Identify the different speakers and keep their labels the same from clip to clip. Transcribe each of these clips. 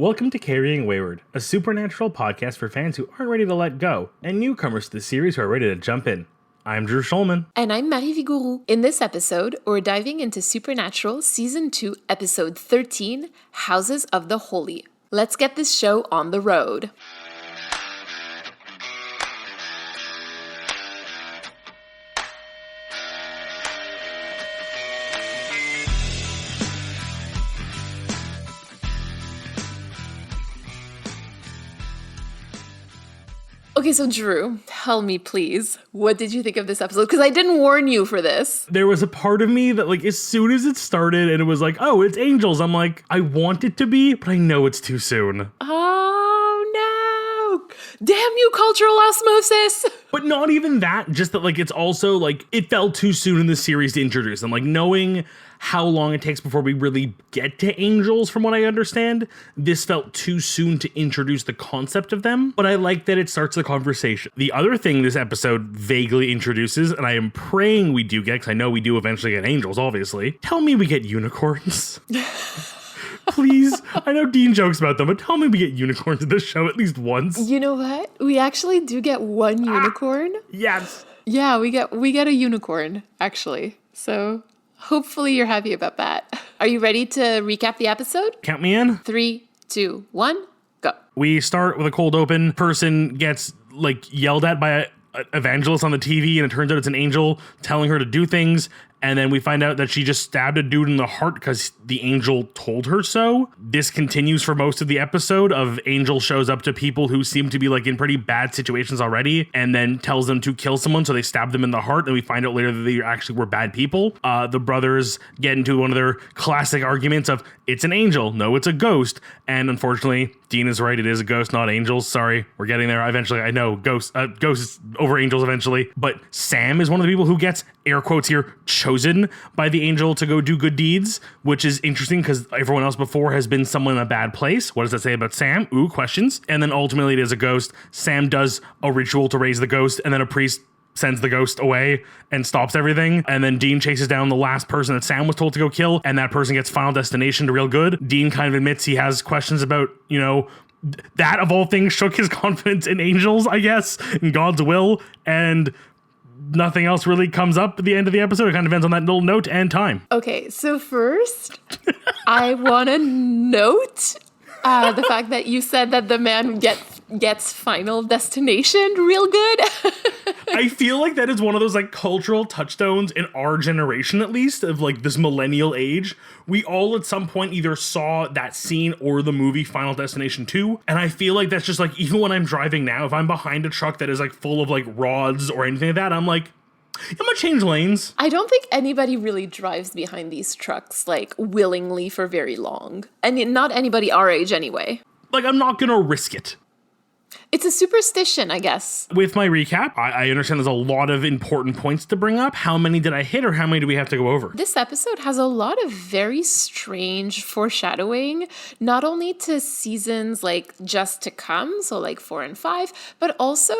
Speaker 1: Welcome to Carrying Wayward, a supernatural podcast for fans who aren't ready to let go, and newcomers to the series who are ready to jump in. I'm Drew Schulman.
Speaker 2: And I'm Marie Vigourou. In this episode, we're diving into Supernatural Season 2, Episode 13, Houses of the Holy. Let's get this show on the road. Okay, so Drew, tell me please, what did you think of this episode? Because I didn't warn you for this.
Speaker 1: There was a part of me that, as soon as it started and it was like, oh, it's angels, I'm like, I want it to be, but I know it's too soon.
Speaker 2: Oh, no. Damn you, cultural osmosis.
Speaker 1: But not even that, just that, it's also, it felt too soon in the series to introduce them. Knowing how long it takes before we really get to angels, from what I understand, this felt too soon to introduce the concept of them, but I like that it starts the conversation. The other thing this episode vaguely introduces, and I am praying we do get, because I know we do eventually get angels, obviously, tell me we get unicorns. Please. I know Dean jokes about them, but tell me we get unicorns in this show at least once.
Speaker 2: You know what? We actually do get one unicorn.
Speaker 1: Yes.
Speaker 2: Yeah, we get a unicorn, actually. So hopefully you're happy about that. Are you ready to recap the episode?
Speaker 1: Count me in.
Speaker 2: 3, 2, 1, go.
Speaker 1: We start with a cold open. Person gets yelled at by an evangelist on the TV, and it turns out it's an angel telling her to do things. And then we find out that she just stabbed a dude in the heart because the angel told her so. This continues for most of the episode of Angel shows up to people who seem to be in pretty bad situations already and then tells them to kill someone, so they stab them in the heart, and we find out later that they actually were bad people. The brothers get into one of their classic arguments of, it's an angel, no, it's a ghost. And unfortunately, Dean is right, it is a ghost, not angels. Sorry, we're getting there eventually. I know, ghosts over angels eventually. But Sam is one of the people who gets, air quotes here, chosen by the angel to go do good deeds, which is interesting because everyone else before has been someone in a bad place. What does that say about Sam? Ooh, questions. And then ultimately it is a ghost. Sam does a ritual to raise the ghost, and then a priest sends the ghost away and stops everything. And then Dean chases down the last person that Sam was told to go kill, and that person gets final destination to real good. Dean kind of admits he has questions about, that of all things shook his confidence in angels, I guess, in God's will, and nothing else really comes up at the end of the episode. It kind of ends on that little note and time.
Speaker 2: Okay, so first, I want to note the fact that you said that the man gets final destination real good.
Speaker 1: I feel like that is one of those cultural touchstones in our generation, at least, of this millennial age. We all at some point either saw that scene or the movie Final Destination 2. And I feel like that's just even when I'm driving now, if I'm behind a truck that is full of rods or anything like that, I'm I'm gonna change lanes.
Speaker 2: I don't think anybody really drives behind these trucks willingly for very long. And not anybody our age anyway.
Speaker 1: I'm not gonna risk it.
Speaker 2: It's a superstition, I guess.
Speaker 1: With my recap, I understand there's a lot of important points to bring up. How many did I hit, or how many do we have to go over?
Speaker 2: This episode has a lot of very strange foreshadowing, not only to seasons just to come, so 4 and 5, but also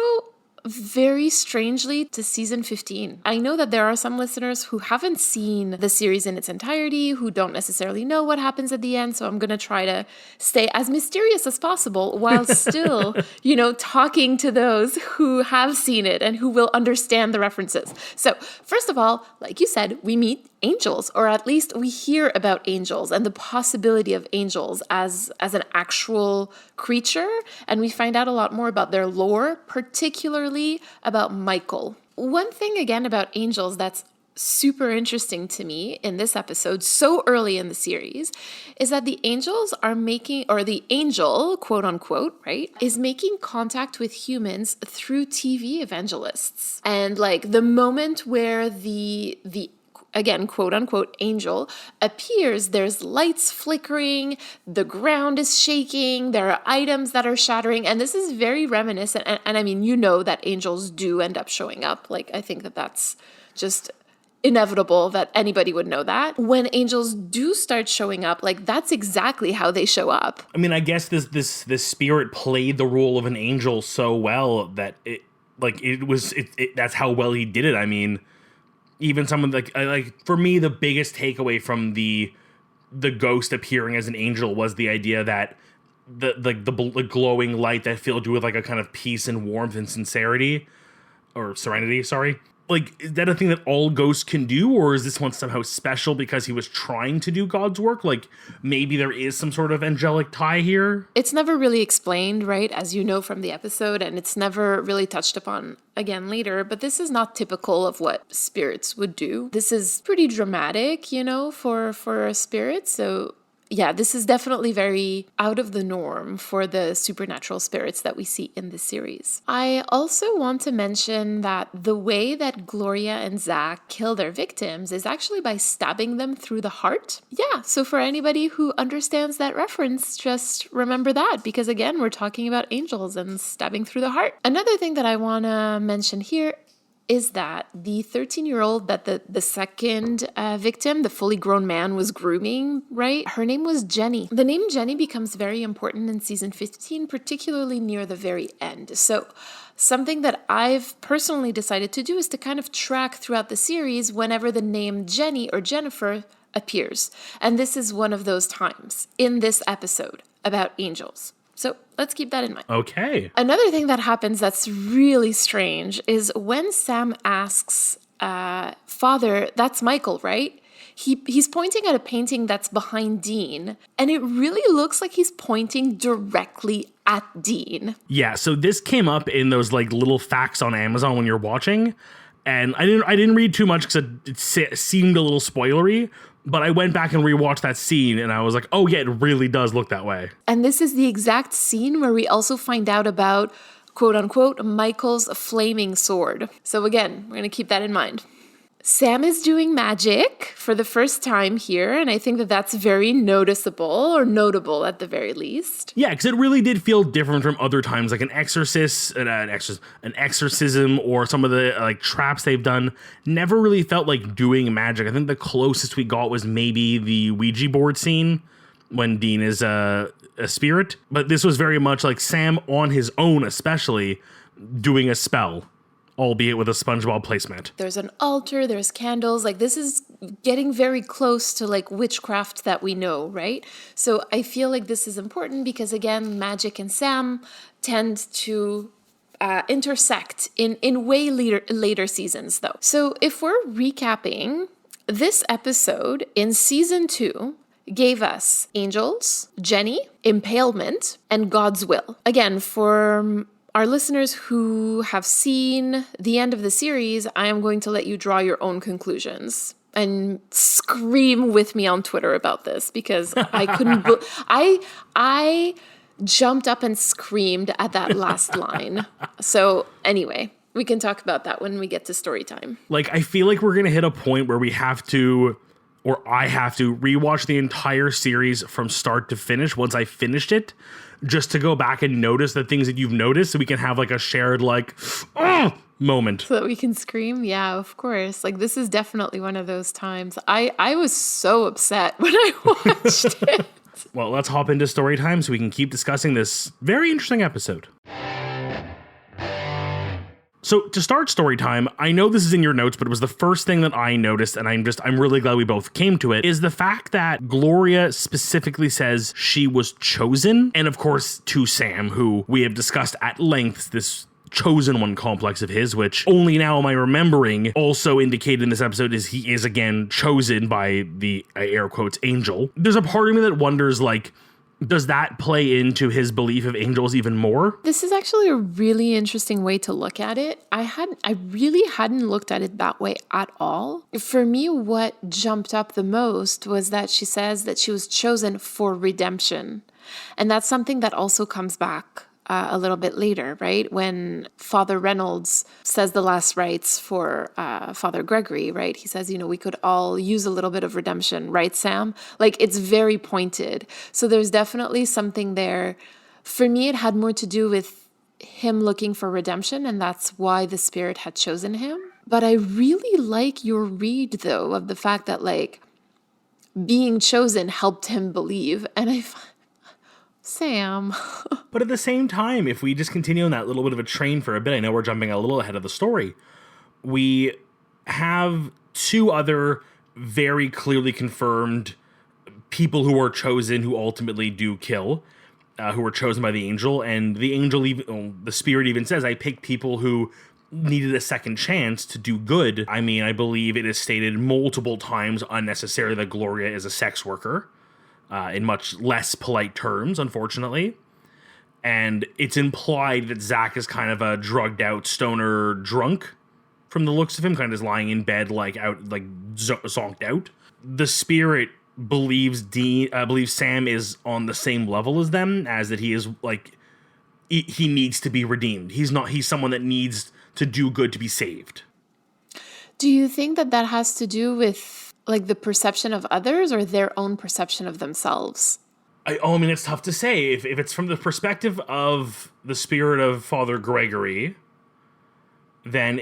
Speaker 2: very strangely to season 15. I know that there are some listeners who haven't seen the series in its entirety, who don't necessarily know what happens at the end, so I'm going to try to stay as mysterious as possible while still, talking to those who have seen it and who will understand the references. So, first of all, like you said, we meet angels, or at least we hear about angels and the possibility of angels as an actual creature, and we find out a lot more about their lore, particularly about Michael. One thing again about angels that's super interesting to me in this episode so early in the series is that the angels are making, or the angel, quote unquote, right, is making contact with humans through TV evangelists. And the moment where the again, quote unquote, angel appears, there's lights flickering, the ground is shaking, there are items that are shattering, and this is very reminiscent. And I mean, that angels do end up showing up. I think that that's just inevitable that anybody would know that. When angels do start showing up, that's exactly how they show up.
Speaker 1: I mean, I guess this spirit played the role of an angel so well that that's how well he did it. I mean, even someone for me, the biggest takeaway from the ghost appearing as an angel was the idea that the glowing light that filled you with like a kind of peace and warmth and sincerity or serenity, sorry. Like, is that a thing that all ghosts can do, or is this one somehow special because he was trying to do God's work? Like, maybe there is some sort of angelic tie here?
Speaker 2: It's never really explained, right, as you know from the episode, and it's never really touched upon again later, but this is not typical of what spirits would do. This is pretty dramatic, for a spirit, so yeah, this is definitely very out of the norm for the supernatural spirits that we see in this series. I also want to mention that the way that Gloria and Zach kill their victims is actually by stabbing them through the heart. Yeah, so for anybody who understands that reference, just remember that, because again, we're talking about angels and stabbing through the heart. Another thing that I want to mention here is that the 13-year-old that the second victim, the fully grown man, was grooming, right? Her name was Jenny. The name Jenny becomes very important in season 15, particularly near the very end. So something that I've personally decided to do is to kind of track throughout the series whenever the name Jenny or Jennifer appears. And this is one of those times in this episode about angels. So let's keep that in mind.
Speaker 1: Okay.
Speaker 2: Another thing that happens that's really strange is when Sam asks, Father, that's Michael, right? He's pointing at a painting that's behind Dean, and it really looks like he's pointing directly at Dean.
Speaker 1: Yeah, so this came up in those like little facts on Amazon when you're watching, and I didn't read too much because it seemed a little spoilery. But I went back and rewatched that scene, and I was like, oh, yeah, it really does look that way.
Speaker 2: And this is the exact scene where we also find out about, quote unquote, Michael's flaming sword. So again, we're going to keep that in mind. Sam is doing magic for the first time here, and I think that that's very noticeable, or notable at the very least.
Speaker 1: Yeah, because it really did feel different from other times, like an exorcism, or some of the like traps they've done. Never really felt like doing magic. I think the closest we got was maybe the Ouija board scene when Dean is a spirit, but this was very much like Sam on his own, especially doing a spell, albeit with a SpongeBob placemat.
Speaker 2: There's an altar, there's candles. Like, this is getting very close to like witchcraft that we know, right? So I feel like this is important because, again, magic and Sam tend to intersect in way later seasons, though. So if we're recapping, this episode in season 2 gave us angels, Jenny, impalement, and God's will. Again, for our listeners who have seen the end of the series, I am going to let you draw your own conclusions and scream with me on Twitter about this because I couldn't. I jumped up and screamed at that last line. So anyway, we can talk about that when we get to story time.
Speaker 1: Like, I feel like we're gonna hit a point where we have to, or I have to, rewatch the entire series from start to finish once I finished it, just to go back and notice the things that you've noticed so we can have like a shared like moment.
Speaker 2: So that we can scream? Yeah, of course. Like, this is definitely one of those times. I was so upset when I watched it.
Speaker 1: Well, let's hop into story time so we can keep discussing this very interesting episode. So to start story time, I know this is in your notes, but it was the first thing that I noticed, and I'm really glad we both came to it, is the fact that Gloria specifically says she was chosen. And of course, to Sam, who we have discussed at length, this chosen one complex of his, which only now am I remembering, also indicated in this episode is he is again chosen by the air quotes angel. There's a part of me that wonders, like, does that play into his belief of angels even more?
Speaker 2: This is actually a really interesting way to look at it. I really hadn't looked at it that way at all. For me, what jumped up the most was that she says that she was chosen for redemption. And that's something that also comes back a little bit later, right? When Father Reynolds says the last rites for Father Gregory, right? He says, we could all use a little bit of redemption, right, Sam? Like, it's very pointed. So there's definitely something there. For me, it had more to do with him looking for redemption, and that's why the Spirit had chosen him. But I really like your read, though, of the fact that, like, being chosen helped him believe. And Sam.
Speaker 1: But at the same time, if we just continue on that little bit of a train for a bit, I know we're jumping a little ahead of the story. We have two other very clearly confirmed people who are chosen who ultimately do kill. who were chosen by the angel, and the angel the spirit even says, I picked people who needed a second chance to do good. I mean, I believe it is stated multiple times unnecessarily that Gloria is a sex worker, in much less polite terms, unfortunately. And it's implied that Zach is kind of a drugged out stoner drunk from the looks of him, kind of just lying in bed, like out, like zonked out. The spirit believes Sam is on the same level as them, as that he is like, he needs to be redeemed. He's someone that needs to do good to be saved.
Speaker 2: Do you think that that has to do with like the perception of others or their own perception of themselves?
Speaker 1: I mean, it's tough to say. If it's from the perspective of the spirit of Father Gregory, then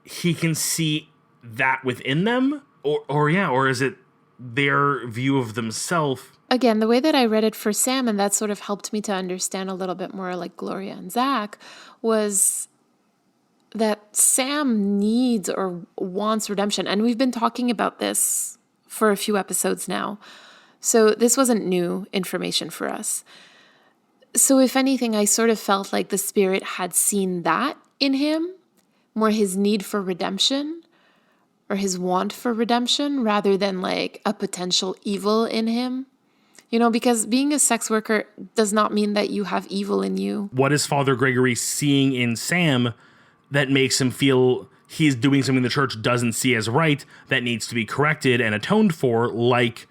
Speaker 1: he can see that within them, or is it their view of themselves?
Speaker 2: Again, the way that I read it for Sam, and that sort of helped me to understand a little bit more like Gloria and Zach, was that Sam needs or wants redemption. And we've been talking about this for a few episodes now. So this wasn't new information for us. So if anything, I sort of felt like the spirit had seen that in him, more his need for redemption or his want for redemption rather than like a potential evil in him. You know, because being a sex worker does not mean that you have evil in you.
Speaker 1: What is Father Gregory seeing in Sam that makes him feel he's doing something the church doesn't see as right, that needs to be corrected and atoned for, like,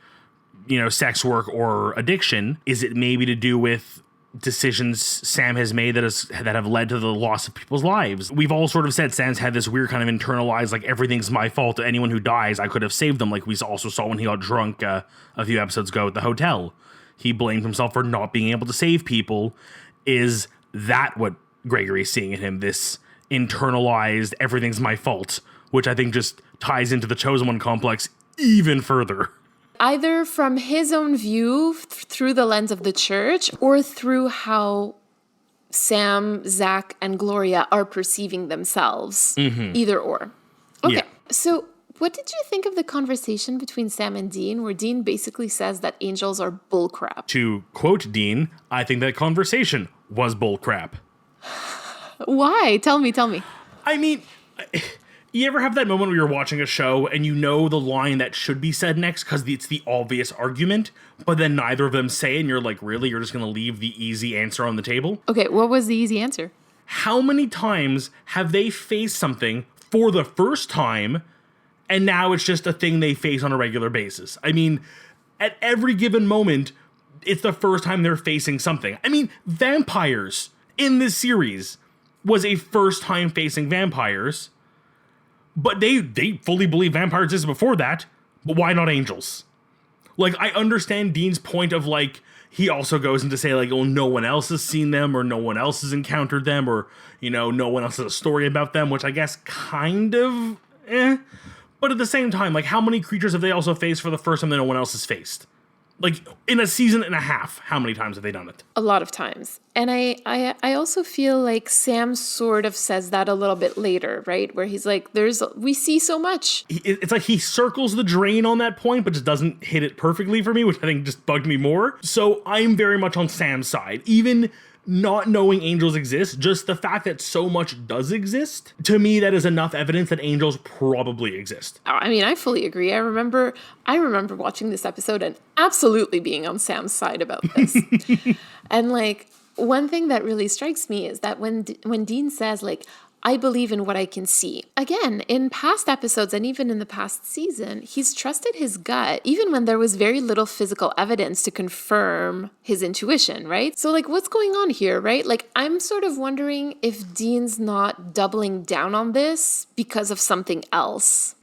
Speaker 1: you know, sex work or addiction? Is it maybe to do with decisions Sam has made that have led to the loss of people's lives? We've all sort of said Sam's had this weird kind of internalized, like, everything's my fault. Anyone who dies, I could have saved them. Like we also saw when he got drunk a few episodes ago at the hotel. He blamed himself for not being able to save people. Is that what Gregory's seeing in him? This internalized, everything's my fault, which I think just ties into the Chosen One complex even further.
Speaker 2: Either from his own view through the lens of the church or through how Sam, Zach, and Gloria are perceiving themselves. Mm-hmm. Either or. Okay, yeah. So what did you think of the conversation between Sam and Dean, where Dean basically says that angels are bullcrap?
Speaker 1: To quote Dean, I think that conversation was bullcrap.
Speaker 2: Why? Tell me.
Speaker 1: I mean, you ever have that moment where you're watching a show and you know the line that should be said next because it's the obvious argument, but then neither of them say it, and you're like, really? You're just going to leave the easy answer on the table?
Speaker 2: Okay, what was the easy answer?
Speaker 1: How many times have they faced something for the first time, and now it's just a thing they face on a regular basis? I mean, at every given moment, it's the first time they're facing something. I mean, vampires in this series was a first time facing vampires. But they fully believe vampires existed before that, but why not angels? Like, I understand Dean's point of, like, he also goes into say, like, oh, no one else has seen them, or no one else has encountered them, or, you know, no one else has a story about them, which I guess kind of, But at the same time, like, how many creatures have they also faced for the first time that no one else has faced? Like, in a season and a half, how many times have they done it?
Speaker 2: A lot of times. And I also feel like Sam sort of says that a little bit later, right? Where he's like, we see so much.
Speaker 1: It's like he circles the drain on that point, but just doesn't hit it perfectly for me, which I think just bugged me more. So I'm very much on Sam's side. Even not knowing angels exist, just the fact that so much does exist, to me, that is enough evidence that angels probably exist.
Speaker 2: I mean, I fully agree. I remember watching this episode and absolutely being on Sam's side about this. And like, one thing that really strikes me is that when Dean says, like, I believe in what I can see. Again, in past episodes and even in the past season, he's trusted his gut, even when there was very little physical evidence to confirm his intuition, right? So, like, what's going on here, right? Like, I'm sort of wondering if Dean's not doubling down on this because of something else.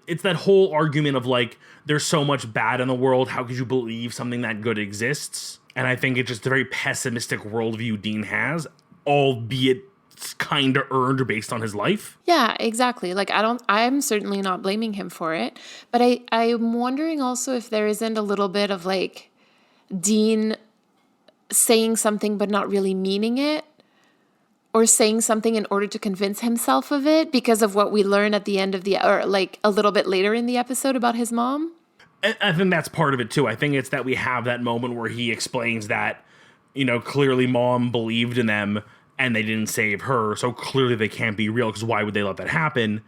Speaker 1: It's that whole argument of, like, there's so much bad in the world, how could you believe something that good exists? And I think it's just a very pessimistic worldview Dean has, albeit kind of earned based on his life.
Speaker 2: Yeah, exactly. Like, I'm certainly not blaming him for it, but I'm wondering also if there isn't a little bit of like Dean saying something but not really meaning it, or saying something in order to convince himself of it because of what we learn at the end of or like a little bit later in the episode about his mom.
Speaker 1: I think that's part of it too. I think it's that we have that moment where he explains that, clearly mom believed in them and they didn't save her. So clearly they can't be real, because why would they let that happen?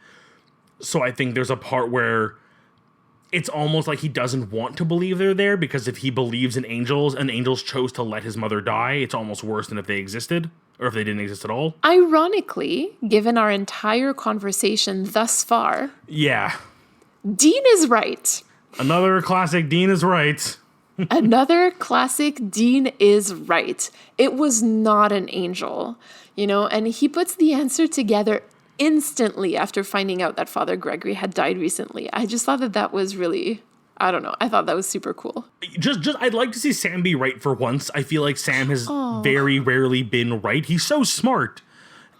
Speaker 1: So I think there's a part where it's almost like he doesn't want to believe they're there, because if he believes in angels and angels chose to let his mother die, it's almost worse than if they existed or if they didn't exist at all.
Speaker 2: Ironically, given our entire conversation thus far,
Speaker 1: Yeah.
Speaker 2: Dean is right.
Speaker 1: Another classic Dean is right.
Speaker 2: Another classic Dean is right. It was not an angel, and he puts the answer together instantly after finding out that Father Gregory had died recently. I just thought that was really, I don't know. I thought that was super cool.
Speaker 1: Just I'd like to see Sam be right for once. I feel like Sam has very rarely been right. He's so smart.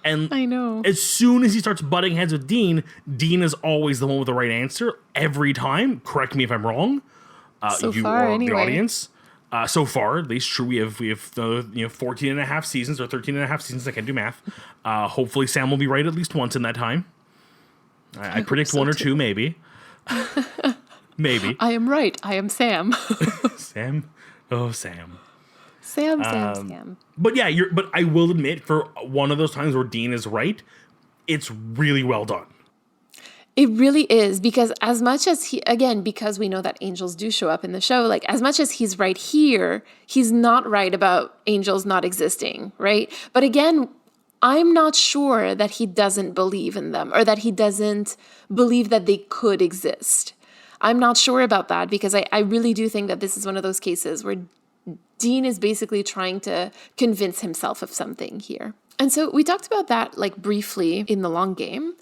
Speaker 1: And
Speaker 2: I know.
Speaker 1: As soon as he starts butting heads with Dean is always the one with the right answer every time. Correct me if I'm wrong.
Speaker 2: So
Speaker 1: you
Speaker 2: far,
Speaker 1: are
Speaker 2: anyway.
Speaker 1: the audience. So far, at least, true. We have 14 and a half seasons or 13 and a half seasons. I can't do math. Hopefully Sam will be right at least once in that time. I predict
Speaker 2: so
Speaker 1: one or
Speaker 2: too.
Speaker 1: two, maybe. Maybe.
Speaker 2: I am right. I am Sam.
Speaker 1: Sam. Oh, Sam.
Speaker 2: Sam.
Speaker 1: But yeah, but I will admit, for one of those times where Dean is right, it's really well done.
Speaker 2: It really is, because as much as because we know that angels do show up in the show, like as much as he's right here, he's not right about angels not existing, right? But again, I'm not sure that he doesn't believe in them, or that he doesn't believe that they could exist. I'm not sure about that, because I really do think that this is one of those cases where Dean is basically trying to convince himself of something here. And so we talked about that like briefly in the long game.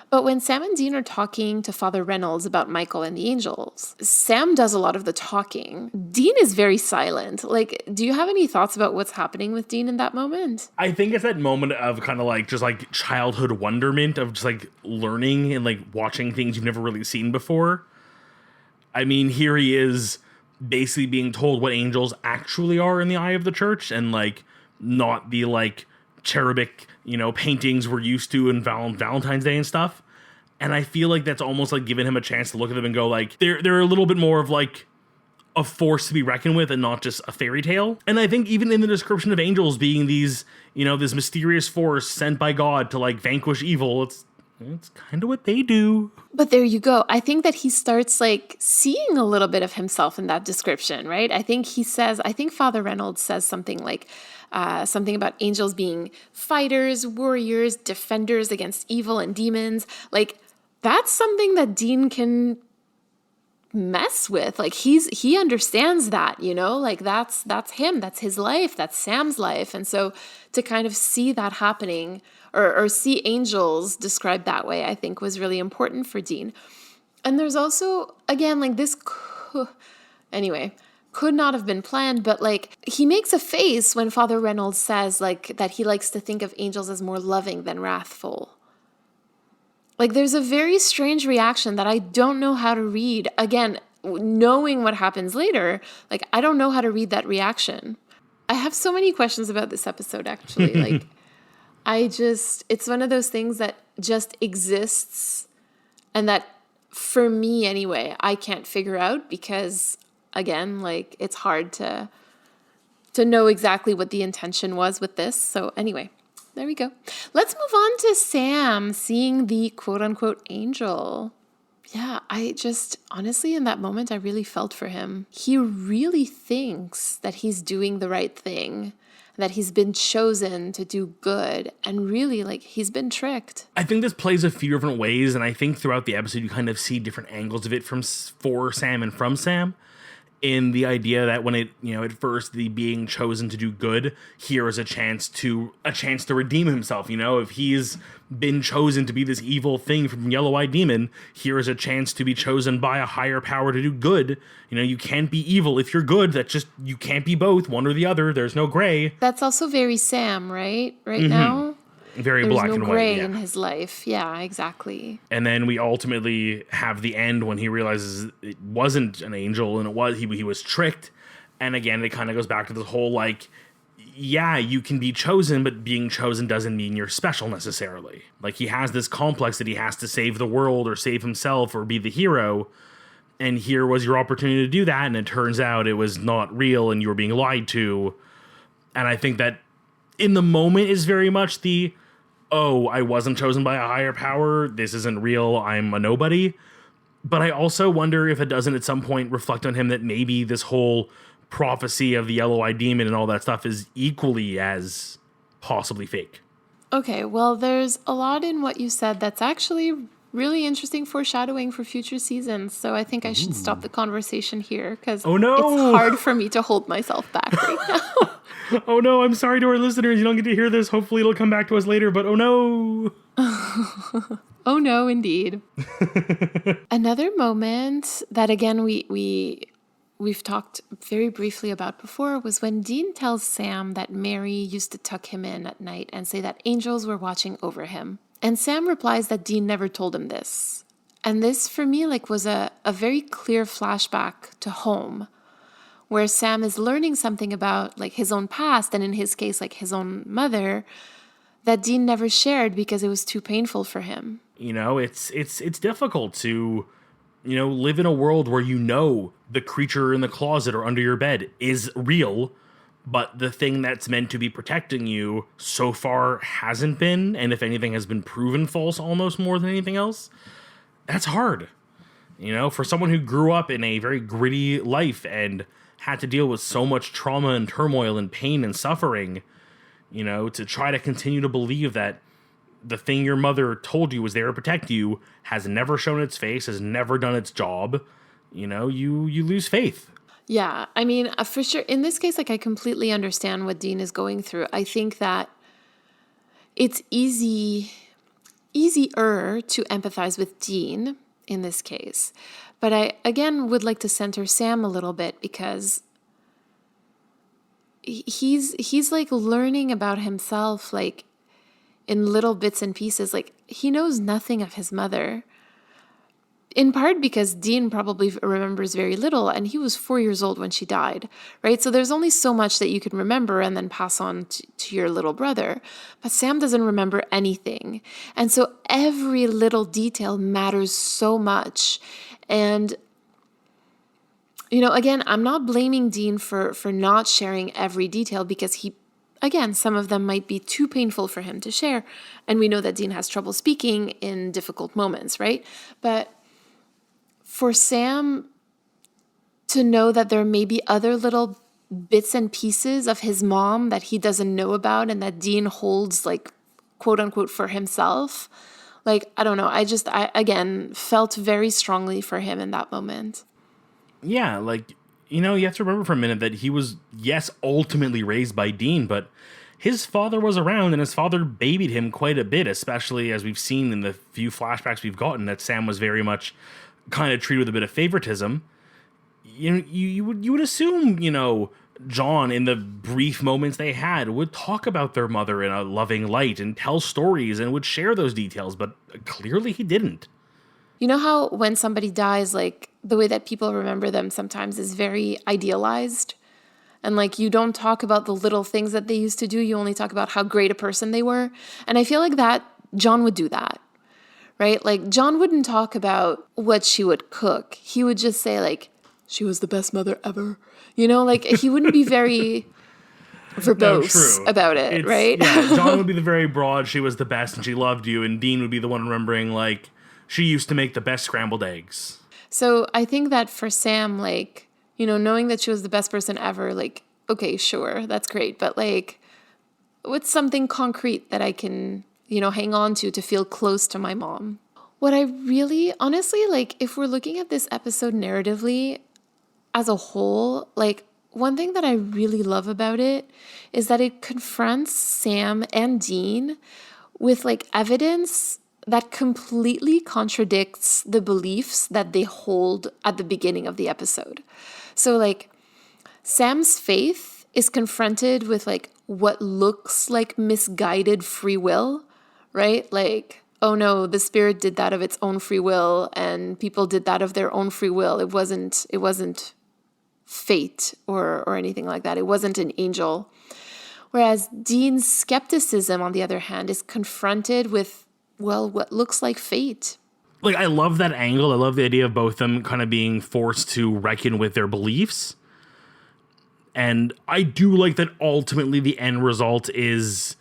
Speaker 2: But when Sam and Dean are talking to Father Reynolds about Michael and the angels, Sam does a lot of the talking. Dean is very silent. Like, do you have any thoughts about what's happening with Dean in that moment?
Speaker 1: I think it's that moment of kind of like just like childhood wonderment of just like learning and like watching things you've never really seen before. I mean, here he is basically being told what angels actually are in the eye of the church, and like not the like cherubic, paintings we're used to in Valentine's Day and stuff. And I feel like that's almost like giving him a chance to look at them and go like, they're a little bit more of like a force to be reckoned with and not just a fairy tale. And I think even in the description of angels being these, this mysterious force sent by God to like vanquish evil, it's kind of what they do.
Speaker 2: But there you go. I think that he starts like seeing a little bit of himself in that description, right? I think Father Reynolds says something like, something about angels being fighters, warriors, defenders against evil and demons. Like, that's something that Dean can mess with. Like, he understands that, like that's him, that's his life, that's Sam's life. And so to kind of see that happening, or see angels described that way, I think was really important for Dean. And there's also, again, like this, anyway, could not have been planned, but like he makes a face when Father Reynolds says like that he likes to think of angels as more loving than wrathful. Like there's a very strange reaction that I don't know how to read. Again, knowing what happens later, like I don't know how to read that reaction. I have so many questions about this episode, actually. Like it's one of those things that just exists, and that for me anyway, I can't figure out, because again, like it's hard to know exactly what the intention was with this. So anyway, there we go. Let's move on to Sam seeing the quote unquote angel. Yeah, honestly, in that moment, I really felt for him. He really thinks that he's doing the right thing, that he's been chosen to do good, and really, like, he's been tricked.
Speaker 1: I think this plays a few different ways, and I think throughout the episode, you kind of see different angles of it for Sam and from Sam. In the idea that when at first the being chosen to do good, here is a chance to redeem himself. If he's been chosen to be this evil thing from Yellow-Eyed Demon, here is a chance to be chosen by a higher power to do good. You can't be evil if you're good. You can't be both, one or the other. There's no gray.
Speaker 2: That's also very Sam, right? Right now?
Speaker 1: Very black and white.
Speaker 2: There's no gray in his life. Yeah, exactly.
Speaker 1: And then we ultimately have the end when he realizes it wasn't an angel, and he was tricked. And again, it kind of goes back to this whole like, yeah, you can be chosen, but being chosen doesn't mean you're special necessarily. Like he has this complex that he has to save the world or save himself or be the hero. And here was your opportunity to do that, and it turns out it was not real and you were being lied to. And I think that in the moment is very much the, oh, I wasn't chosen by a higher power, this isn't real, I'm a nobody. But I also wonder if it doesn't at some point reflect on him that maybe this whole prophecy of the yellow-eyed demon and all that stuff is equally as possibly fake.
Speaker 2: Okay, well, there's a lot in what you said that's actually really interesting foreshadowing for future seasons. So I think I should stop the conversation here because
Speaker 1: Oh, no!
Speaker 2: it's hard for me to hold myself back right now.
Speaker 1: Oh no, I'm sorry to our listeners. You don't get to hear this. Hopefully it'll come back to us later, but oh no.
Speaker 2: Oh no, indeed. Another moment that again we've talked very briefly about before was when Dean tells Sam that Mary used to tuck him in at night and say that angels were watching over him. And Sam replies that Dean never told him this. And this for me was a very clear flashback to home, where Sam is learning something about his own past, and in his case his own mother, that Dean never shared because it was too painful for him.
Speaker 1: It's difficult to live in a world where the creature in the closet or under your bed is real, but the thing that's meant to be protecting you so far hasn't been, and if anything has been proven false almost more than anything else. That's hard. For someone who grew up in a very gritty life and had to deal with so much trauma and turmoil and pain and suffering, to try to continue to believe that the thing your mother told you was there to protect you has never shown its face, has never done its job, you lose faith.
Speaker 2: Yeah, I mean, for sure. In this case, I completely understand what Dean is going through. I think that it's easier to empathize with Dean in this case. But I, again, would like to center Sam a little bit because he's learning about himself, in little bits and pieces. He knows nothing of his mother. In part because Dean probably remembers very little, and he was 4 years old when she died, right? So there's only so much that you can remember and then pass on to your little brother. But Sam doesn't remember anything. And so every little detail matters so much. And, again, I'm not blaming Dean for not sharing every detail because some of them might be too painful for him to share. And we know that Dean has trouble speaking in difficult moments, right? But for Sam to know that there may be other little bits and pieces of his mom that he doesn't know about and that Dean holds, quote unquote, for himself, I don't know. I again felt very strongly for him in that moment.
Speaker 1: Yeah, you have to remember for a minute that he was, yes, ultimately raised by Dean, but his father was around and his father babied him quite a bit, especially as we've seen in the few flashbacks we've gotten that Sam was very much kind of treated with a bit of favoritism. You would assume, John, in the brief moments they had, would talk about their mother in a loving light and tell stories and would share those details, but clearly he didn't.
Speaker 2: You know how when somebody dies, the way that people remember them sometimes is very idealized? And you don't talk about the little things that they used to do, you only talk about how great a person they were. And I feel that John would do that. Right? John wouldn't talk about what she would cook. He would just say, she was the best mother ever. He wouldn't be very verbose about it, right?
Speaker 1: Yeah, John would be the very broad, she was the best and she loved you, and Dean would be the one remembering, she used to make the best scrambled eggs.
Speaker 2: So I think that for Sam, knowing that she was the best person ever, okay, sure, that's great. But, what's something concrete that I can hang on to feel close to my mom? What I really, honestly, if we're looking at this episode narratively as a whole, one thing that I really love about it is that it confronts Sam and Dean with evidence that completely contradicts the beliefs that they hold at the beginning of the episode. So Sam's faith is confronted with what looks like misguided free will, right? Oh no, the spirit did that of its own free will and people did that of their own free will. It wasn't fate or anything like that. It wasn't an angel. Whereas Dean's skepticism, on the other hand, is confronted with, what looks like fate.
Speaker 1: like, I love that angle. I love the idea of both them kind of being forced to reckon with their beliefs. And I do like that ultimately the end result is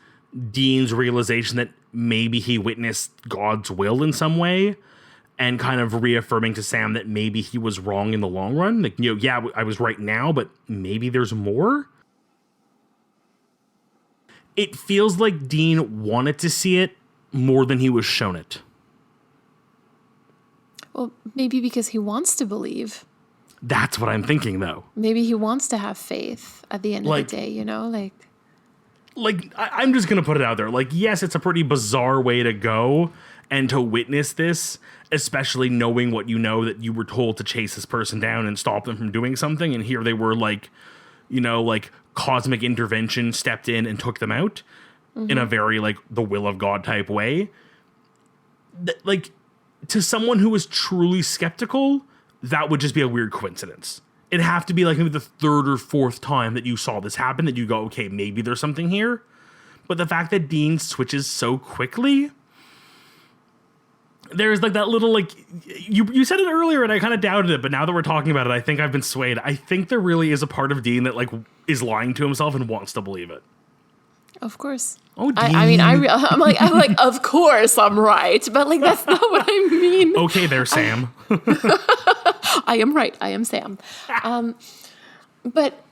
Speaker 1: Dean's realization that maybe he witnessed God's will in some way, and kind of reaffirming to Sam that maybe he was wrong in the long run. Like, yeah, I was right now, but maybe there's more. It feels like Dean wanted to see it more than he was shown it.
Speaker 2: Well, maybe because he wants to believe.
Speaker 1: That's what I'm thinking, though.
Speaker 2: Maybe he wants to have faith at the end of the day,
Speaker 1: I'm just going to put it out there. Like, yes, it's a pretty bizarre way to go and to witness this, especially knowing what you know, that you were told to chase this person down and stop them from doing something. And here they were like cosmic intervention stepped in and took them out in a very like the will of God type way. Like, to someone who is truly skeptical, that would just be a weird coincidence. It'd have to be like maybe the third or fourth time that you saw this happen that you go, okay, maybe there's something here. But the fact that Dean switches so quickly, there's like that little, like, you said it earlier and I kind of doubted it, but now that we're talking about it, I think I've been swayed. I think there really is a part of Dean that like is lying to himself and wants to believe it.
Speaker 2: Of course.
Speaker 1: Oh, Dean.
Speaker 2: I'm like, of course I'm right, but like that's not what I mean.
Speaker 1: Okay, there, Sam.
Speaker 2: I am right. I am Sam. But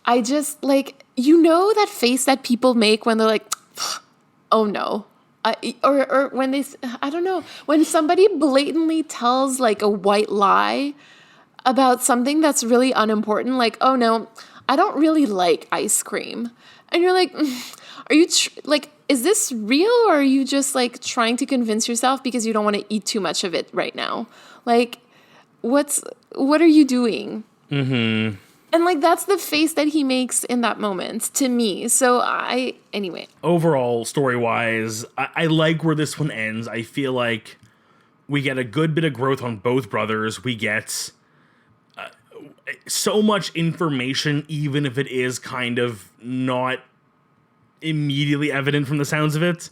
Speaker 2: I just like, that face that people make when they're like, oh no. Or when they, I don't know, when somebody blatantly tells like a white lie about something that's really unimportant, like, oh no, I don't really like ice cream. And you're like, are you is this real, or are you just like trying to convince yourself because you don't want to eat too much of it right now? Like, what are you doing? Mm-hmm. And like, that's the face that he makes in that moment to me. So anyway.
Speaker 1: Overall, story-wise, I like where this one ends. I feel like we get a good bit of growth on both brothers. We get so much information, even if it is kind of not immediately evident from the sounds of it.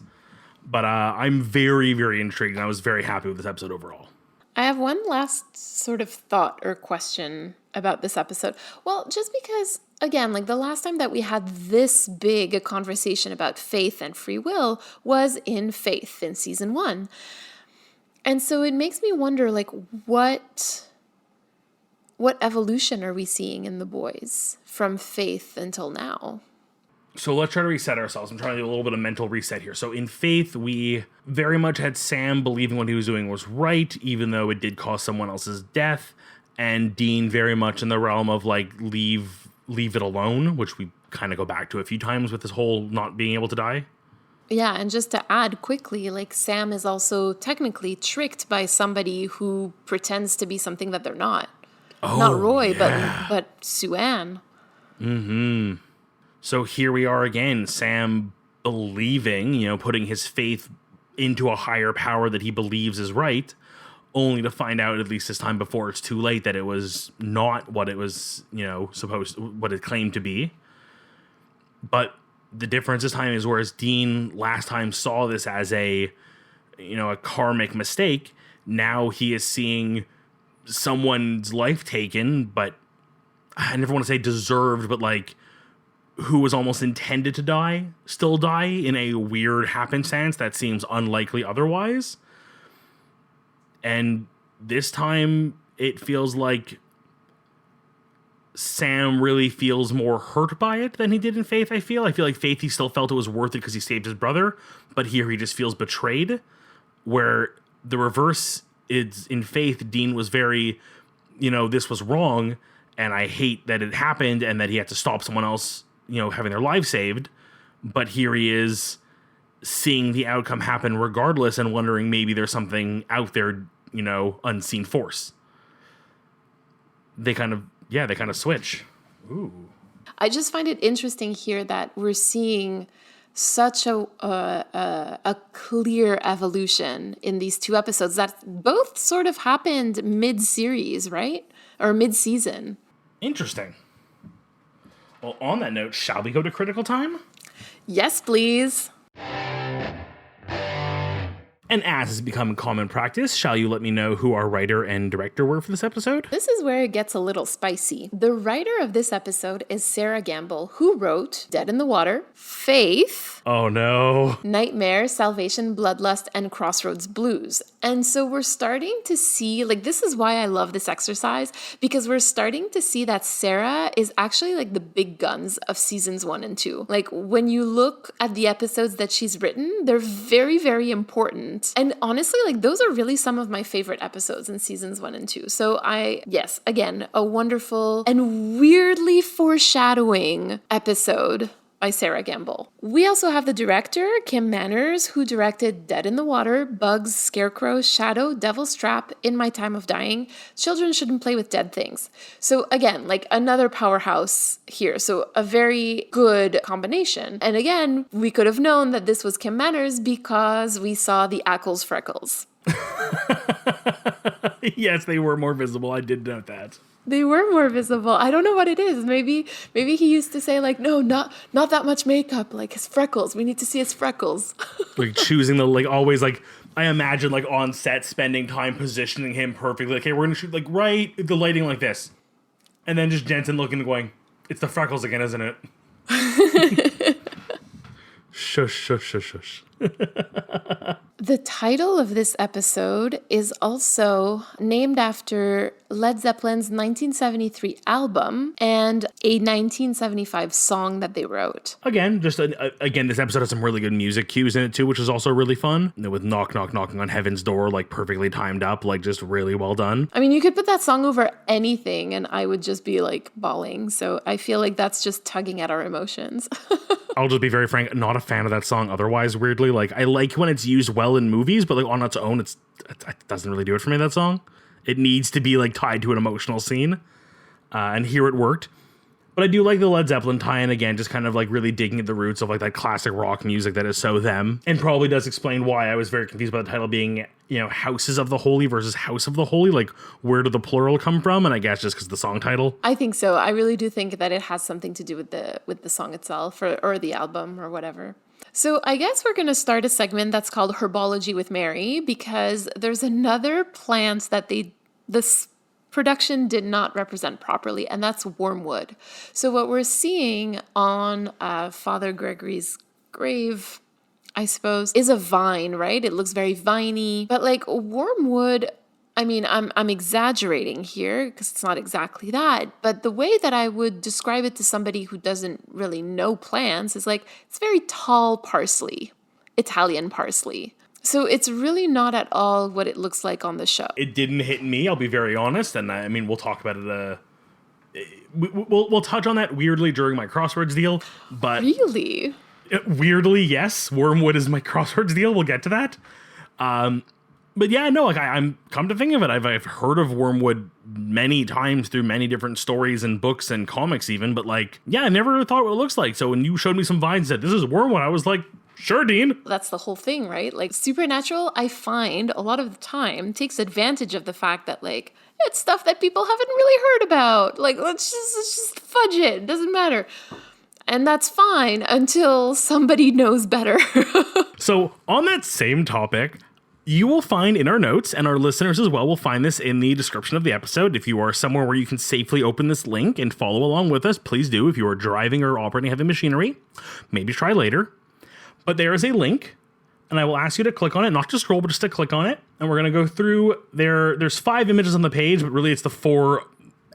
Speaker 1: But I'm very, very intrigued, and I was very happy with this episode overall.
Speaker 2: I have one last sort of thought or question about this episode. Well, just because, again, like the last time that we had this big a conversation about faith and free will was in Faith in season 1. And so it makes me wonder, like, what evolution are we seeing in the boys from Faith until now?
Speaker 1: So let's try to reset ourselves. I'm trying to do a little bit of mental reset here. So in Faith, we very much had Sam believing what he was doing was right, even though it did cause someone else's death. And Dean very much in the realm of like, leave it alone, which we kind of go back to a few times with this whole not being able to die.
Speaker 2: Yeah, and just to add quickly, like Sam is also technically tricked by somebody who pretends to be something that they're not.
Speaker 1: Oh,
Speaker 2: not Roy,
Speaker 1: yeah.
Speaker 2: but Sue-Ann.
Speaker 1: Mm-hmm. So here we are again, Sam believing, putting his faith into a higher power that he believes is right, only to find out, at least this time before it's too late, that it was not what it was, what it claimed to be. But the difference this time is, whereas Dean last time saw this as a karmic mistake, now he is seeing someone's life taken, but I never want to say deserved, but like who was almost intended to die, still die in a weird happenstance that seems unlikely otherwise. And this time it feels like Sam really feels more hurt by it than he did in Faith, I feel like Faith, he still felt it was worth it because he saved his brother, but here he just feels betrayed, where the reverse is in Faith, Dean was very, this was wrong, and I hate that it happened and that he had to stop someone else, having their life saved. But here he is seeing the outcome happen regardless and wondering maybe there's something out there, unseen force. They kind of switch. Ooh.
Speaker 2: I just find it interesting here that we're seeing such a clear evolution in these two episodes that both sort of happened mid-series, right? Or mid-season.
Speaker 1: Interesting. Well, on that note, shall we go to critical time?
Speaker 2: Yes, please.
Speaker 1: And as has become common practice, shall you let me know who our writer and director were for this episode?
Speaker 2: This is where it gets a little spicy. The writer of this episode is Sarah Gamble, who wrote Dead in the Water, Faith,
Speaker 1: Oh no.
Speaker 2: Nightmare, Salvation, Bloodlust, and Crossroads Blues. And so we're starting to see, like, this is why I love this exercise, because we're starting to see that Sarah is actually like the big guns of seasons 1 and 2. Like, when you look at the episodes that she's written, they're very, very important. And honestly, like, those are really some of my favorite episodes in seasons 1 and 2. So yes, again, a wonderful and weirdly foreshadowing episode by Sarah Gamble. We also have the director, Kim Manners, who directed Dead in the Water, Bugs, Scarecrow, Shadow, Devil's Trap, In My Time of Dying, Children Shouldn't Play with Dead Things. So again, like another powerhouse here. So a very good combination. And again, we could have known that this was Kim Manners because we saw the Ackles freckles.
Speaker 1: Yes, they were more visible. I did note that.
Speaker 2: They were more visible. I don't know what it is. Maybe he used to say like, no, not that much makeup, like his freckles. We need to see his freckles.
Speaker 1: Like choosing the, like, always, like, I imagine, like, on set spending time positioning him perfectly. Like, hey, we're gonna shoot, like, right, the lighting like this. And then just Jensen looking and going, it's the freckles again, isn't it? Shush, shush, shush, shush.
Speaker 2: The title of this episode is also named after Led Zeppelin's 1973 album and a 1975 song that they wrote.
Speaker 1: Again, again, this episode has some really good music cues in it too, which is also really fun. With knock, knock, knocking on heaven's door, like perfectly timed up, like just really well done.
Speaker 2: I mean, you could put that song over anything and I would just be like bawling. So I feel like that's just tugging at our emotions.
Speaker 1: I'll just be very frank, not a fan of that song otherwise, weirdly. Like, I like when it's used well in movies, but like on its own, it doesn't really do it for me, that song. It needs to be like tied to an emotional scene. And here it worked. But I do like the Led Zeppelin tie-in again, just kind of like really digging at the roots of like that classic rock music that is so them. And probably does explain why I was very confused by the title being, you know, Houses of the Holy versus House of the Holy. Like, where did the plural come from? And I guess just because the song title.
Speaker 2: I think so. I really do think that it has something to do with the song itself or the album or whatever. So I guess we're going to start a segment that's called Herbology with Mary, because there's another plant that this production did not represent properly, and that's wormwood. So what we're seeing on Father Gregory's grave, I suppose, is a vine, right? It looks very viney, but like wormwood, I mean, I'm exaggerating here because it's not exactly that, but the way that I would describe it to somebody who doesn't really know plants is like, it's very tall parsley, Italian parsley. So it's really not at all what it looks like on the show.
Speaker 1: It didn't hit me, I'll be very honest, and I mean, we'll talk about it. We'll touch on that weirdly during my crosswords deal, but
Speaker 2: really,
Speaker 1: weirdly, yes, wormwood is my crosswords deal. We'll get to that. But yeah, no, like I'm come to think of it, I've heard of wormwood many times through many different stories and books and comics even, but like, yeah, I never thought what it looks like. So when you showed me some vines and said, this is wormwood, I was like, sure, Dean.
Speaker 2: That's the whole thing, right? Like Supernatural, I find a lot of the time takes advantage of the fact that like, it's stuff that people haven't really heard about. Like, let's just fudge it. It doesn't matter. And that's fine until somebody knows better.
Speaker 1: So on that same topic, you will find in our notes, and our listeners as well will find this in the description of the episode. If you are somewhere where you can safely open this link and follow along with us, please do. If you are driving or operating heavy machinery, maybe try later. But there is a link, and I will ask you to click on it, not to scroll, but just to click on it. And we're going to go through there's 5 images on the page, but really it's the 4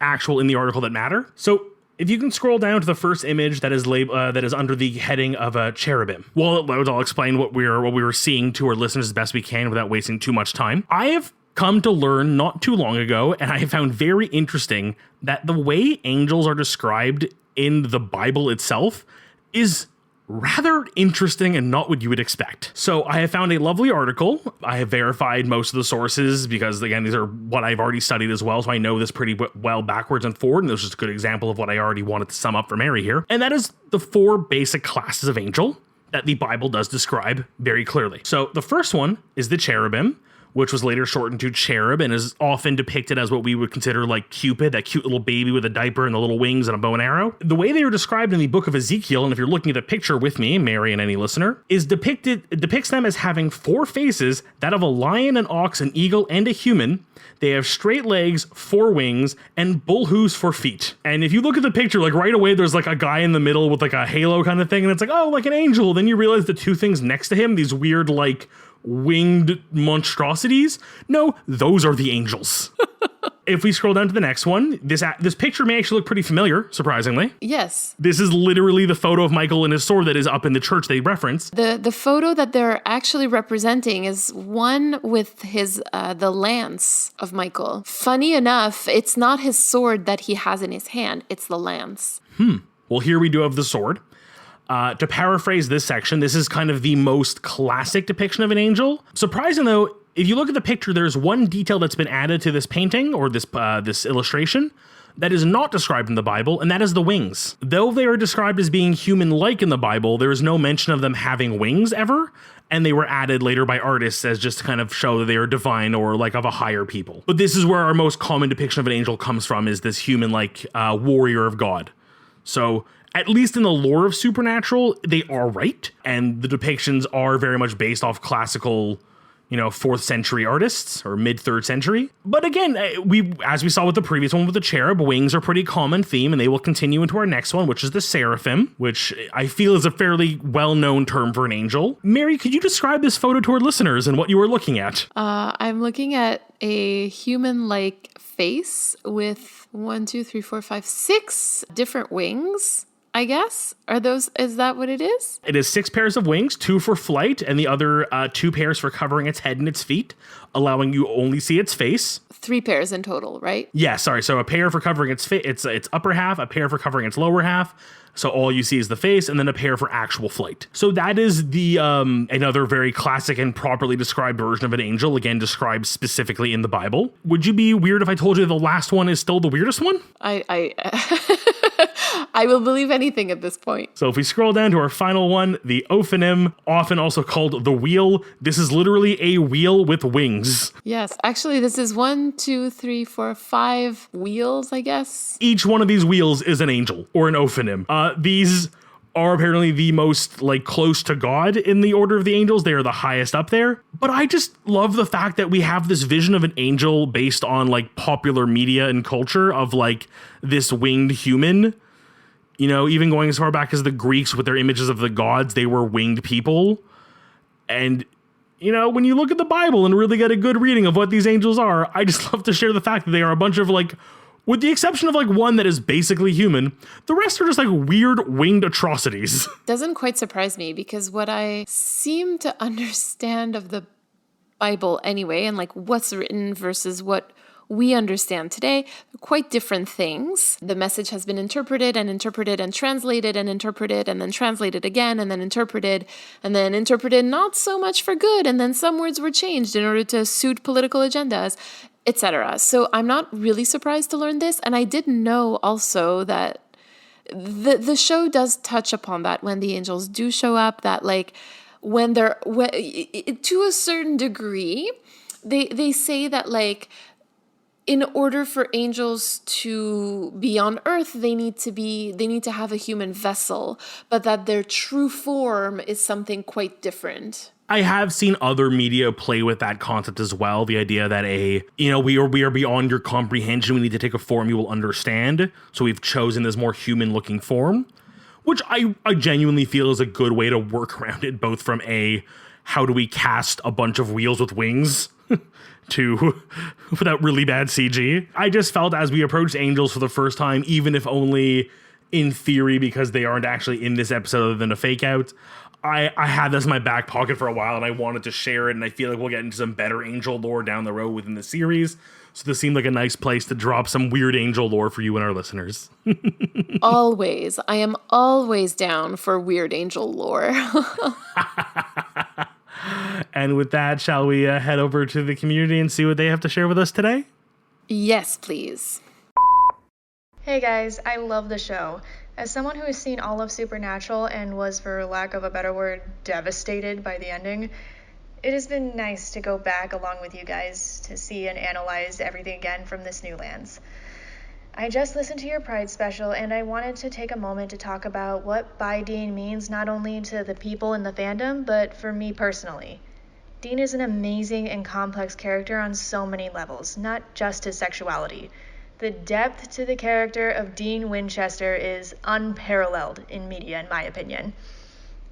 Speaker 1: actual in the article that matter. So if you can scroll down to the first image that is that is under the heading of a cherubim. While it loads, I'll explain what we were seeing to our listeners as best we can without wasting too much time. I have come to learn not too long ago, and I have found very interesting that the way angels are described in the Bible itself is rather interesting and not what you would expect. So I have found a lovely article. I have verified most of the sources because, again, these are what I've already studied as well, so I know this pretty well backwards and forward, and this is a good example of what I already wanted to sum up for Mary here. And that is the 4 basic classes of angel that the Bible does describe very clearly. So the first one is the cherubim, which was later shortened to cherub and is often depicted as what we would consider like Cupid, that cute little baby with a diaper and the little wings and a bow and arrow. The way they are described in the book of Ezekiel, and if you're looking at the picture with me, Mary and any listener, it depicts them as having 4 faces, that of a lion, an ox, an eagle, and a human. They have straight legs, 4 wings, and bull hooves for feet. And if you look at the picture, like right away, there's like a guy in the middle with like a halo kind of thing, and it's like, oh, like an angel. Then you realize the 2 things next to him, these weird like winged monstrosities. No, those are the angels. If we scroll down to the next one, this picture may actually look pretty familiar, surprisingly.
Speaker 2: Yes.
Speaker 1: This is literally the photo of Michael and his sword that is up in the church they reference.
Speaker 2: The photo that they're actually representing is one with his the lance of Michael. Funny enough, it's not his sword that he has in his hand, it's the lance.
Speaker 1: Well, here we do have the sword. To paraphrase this section, this is kind of the most classic depiction of an angel. Surprising though, if you look at the picture, there's one detail that's been added to this painting or this illustration that is not described in the Bible, and that is the wings. Though they are described as being human-like in the Bible, there is no mention of them having wings ever, and they were added later by artists as just to kind of show that they are divine or like of a higher people. But this is where our most common depiction of an angel comes from, is this human-like warrior of God. So at least in the lore of Supernatural, they are right, and the depictions are very much based off classical, 4th century artists or mid 3rd century. But again, as we saw with the previous one with the cherub, wings are pretty common theme, and they will continue into our next one, which is the seraphim, which I feel is a fairly well-known term for an angel. Mary, could you describe this photo to our listeners and what you are looking at?
Speaker 2: I'm looking at a human-like face with 6 different wings, I guess. Is that what it is?
Speaker 1: It is 6 pairs of wings, 2 for flight, and the other 2 pairs for covering its head and its feet, allowing you only see its face.
Speaker 2: 3 pairs in total, right?
Speaker 1: Yeah, sorry. So a pair for covering its upper half, a pair for covering its lower half. So all you see is the face, and then a pair for actual flight. So that is the another very classic and properly described version of an angel, again described specifically in the Bible. Would you be weird if I told you the last one is still the weirdest one?
Speaker 2: I will believe anything at this point.
Speaker 1: So if we scroll down to our final one, the Ophanim, often also called the wheel. This is literally a wheel with wings.
Speaker 2: Yes, actually, this is 5 wheels, I guess.
Speaker 1: Each one of these wheels is an angel or an Ophanim. These are apparently the most close to God in the order of the angels. They are the highest up there. But I just love the fact that we have this vision of an angel based on popular media and culture of this winged human. Even going as far back as the Greeks with their images of the gods, they were winged people. And when you look at the Bible and really get a good reading of what these angels are, I just love to share the fact that they are a bunch of with the exception of one that is basically human, the rest are just weird winged atrocities.
Speaker 2: Doesn't quite surprise me, because what I seem to understand of the Bible anyway, and what's written versus what we understand today, are quite different things. The message has been interpreted and interpreted and translated and interpreted and then translated again and then interpreted not so much for good, and then some words were changed in order to suit political agendas, etc. So I'm not really surprised to learn this, and I didn't know also that the show does touch upon that when the angels do show up, that when to a certain degree, they say that in order for angels to be on earth, they need to have a human vessel, but that their true form is something quite different.
Speaker 1: I have seen other media play with that concept as well. The idea that we are beyond your comprehension. We need to take a form you will understand. So we've chosen this more human looking form, which I genuinely feel is a good way to work around it, both from how do we cast a bunch of wheels with wings to without really bad CG. I just felt as we approached angels for the first time, even if only in theory, because they aren't actually in this episode other than a fake out, I had this in my back pocket for a while and I wanted to share it, and I feel like we'll get into some better angel lore down the road within the series. So this seemed like a nice place to drop some weird angel lore for you and our listeners.
Speaker 2: Always. I am always down for weird angel lore.
Speaker 1: And with that, shall we head over to the community and see what they have to share with us today?
Speaker 2: Yes, please.
Speaker 3: Hey guys, I love the show. As someone who has seen all of Supernatural and was, for lack of a better word, devastated by the ending, It has been nice to go back along with you guys to see and analyze everything again from this new lens. I just listened to your Pride special, and I wanted to take a moment to talk about what bi Dean means not only to the people in the fandom, but for me personally. Dean is an amazing and complex character on so many levels, not just his sexuality. The depth to the character of Dean Winchester is unparalleled in media, in my opinion.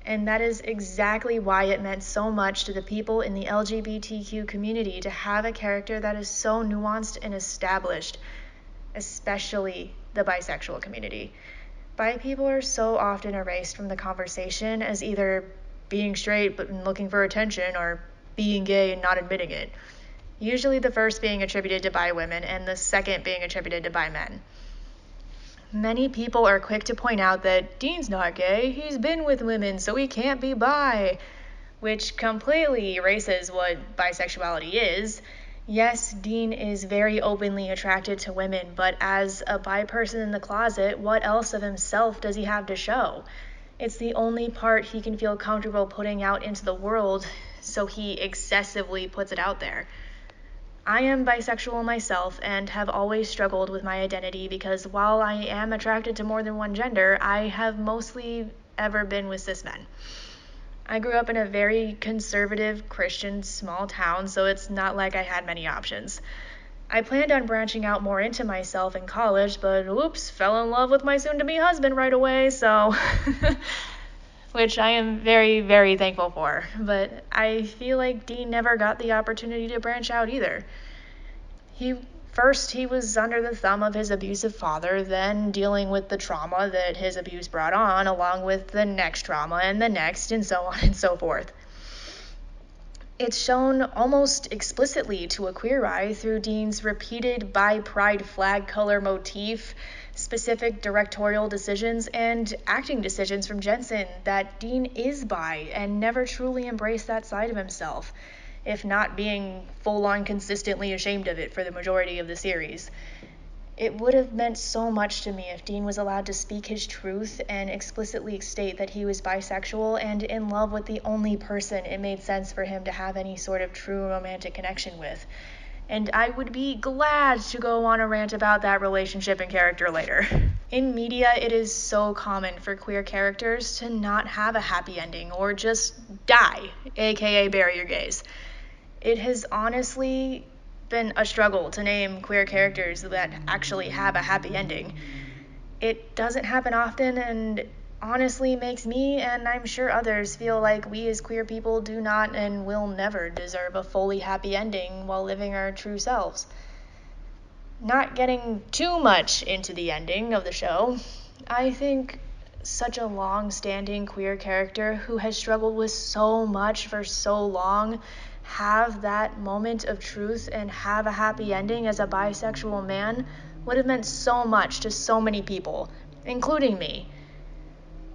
Speaker 3: And that is exactly why it meant so much to the people in the LGBTQ community to have a character that is so nuanced and established, especially the bisexual community. Bi people are so often erased from the conversation as either being straight but looking for attention or being gay and not admitting it. Usually the first being attributed to bi women and the second being attributed to bi men. Many people are quick to point out that Dean's not gay, he's been with women, so he can't be bi, which completely erases what bisexuality is. Yes, Dean is very openly attracted to women, but as a bi person in the closet, what else of himself does he have to show? It's the only part he can feel comfortable putting out into the world, so he excessively puts it out there. I am bisexual myself and have always struggled with my identity because while I am attracted to more than one gender, I have mostly ever been with cis men. I grew up in a very conservative Christian small town, so it's not like I had many options. I planned on branching out more into myself in college, but oops, fell in love with my soon-to-be husband right away, so which I am very, very thankful for. But I feel like Dean never got the opportunity to branch out either. He was under the thumb of his abusive father, then dealing with the trauma that his abuse brought on, along with the next trauma and the next, and so on and so forth. It's shown almost explicitly to a queer eye through Dean's repeated bi-pride flag color motif, specific directorial decisions, and acting decisions from Jensen that Dean is bi and never truly embraced that side of himself, if not being full-on consistently ashamed of it for the majority of the series. It would have meant so much to me if Dean was allowed to speak his truth and explicitly state that he was bisexual and in love with the only person it made sense for him to have any sort of true romantic connection with. And I would be glad to go on a rant about that relationship and character later. In media, it is so common for queer characters to not have a happy ending or just die, aka bury your gays. It has honestly been a struggle to name queer characters that actually have a happy ending. It doesn't happen often and honestly makes me and I'm sure others feel like we as queer people do not and will never deserve a fully happy ending while living our true selves. Not getting too much into the ending of the show, I think such a long-standing queer character who has struggled with so much for so long have that moment of truth and have a happy ending as a bisexual man would have meant so much to so many people, including me.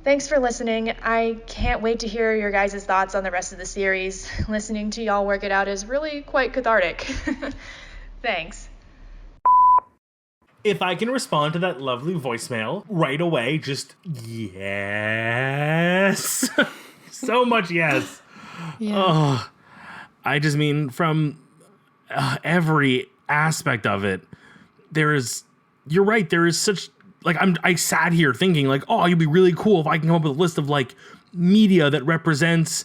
Speaker 3: Thanks for listening. I can't wait to hear your guys' thoughts on the rest of the series. Listening to y'all work it out is really quite cathartic. Thanks.
Speaker 1: If I can respond to that lovely voicemail right away, just yes. So much yes.
Speaker 2: Yeah.
Speaker 1: Oh, I just mean from every aspect of it, you're right, there is such, like, I sat here thinking like, oh, it'd be really cool if I can come up with a list of like media that represents,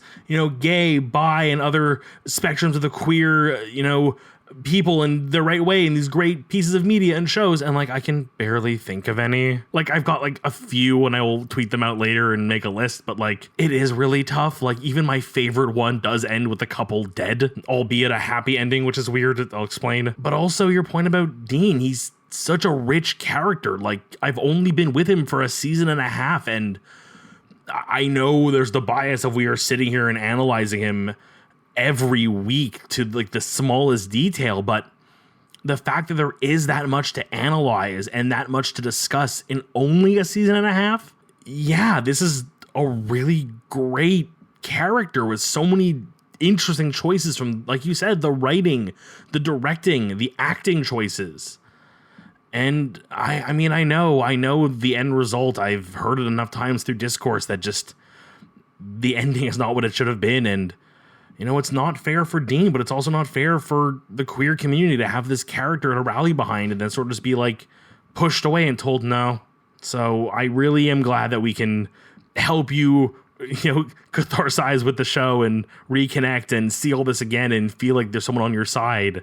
Speaker 1: gay, bi, and other spectrums of the queer, people in the right way in these great pieces of media and shows, and like I can barely think of any. Like I've got like a few and I will tweet them out later and make a list, but like it is really tough. Like even my favorite one does end with a couple dead, albeit a happy ending, which is weird. I'll explain. But also your point about Dean, he's such a rich character. Like I've only been with him for a season and a half, and I know there's the bias of we are sitting here and analyzing him every week to like the smallest detail, but the fact that there is that much to analyze and that much to discuss in only a season and a half, yeah, this is a really great character with so many interesting choices from, like you said, the writing, the directing, the acting choices. And I mean, I know the end result. I've heard it enough times through discourse that just the ending is not what it should have been, and you know, it's not fair for Dean, but it's also not fair for the queer community to have this character to rally behind and then sort of just be like pushed away and told no. So I really am glad that we can help you, you know, catharsize with the show and reconnect and see all this again and feel like there's someone on your side.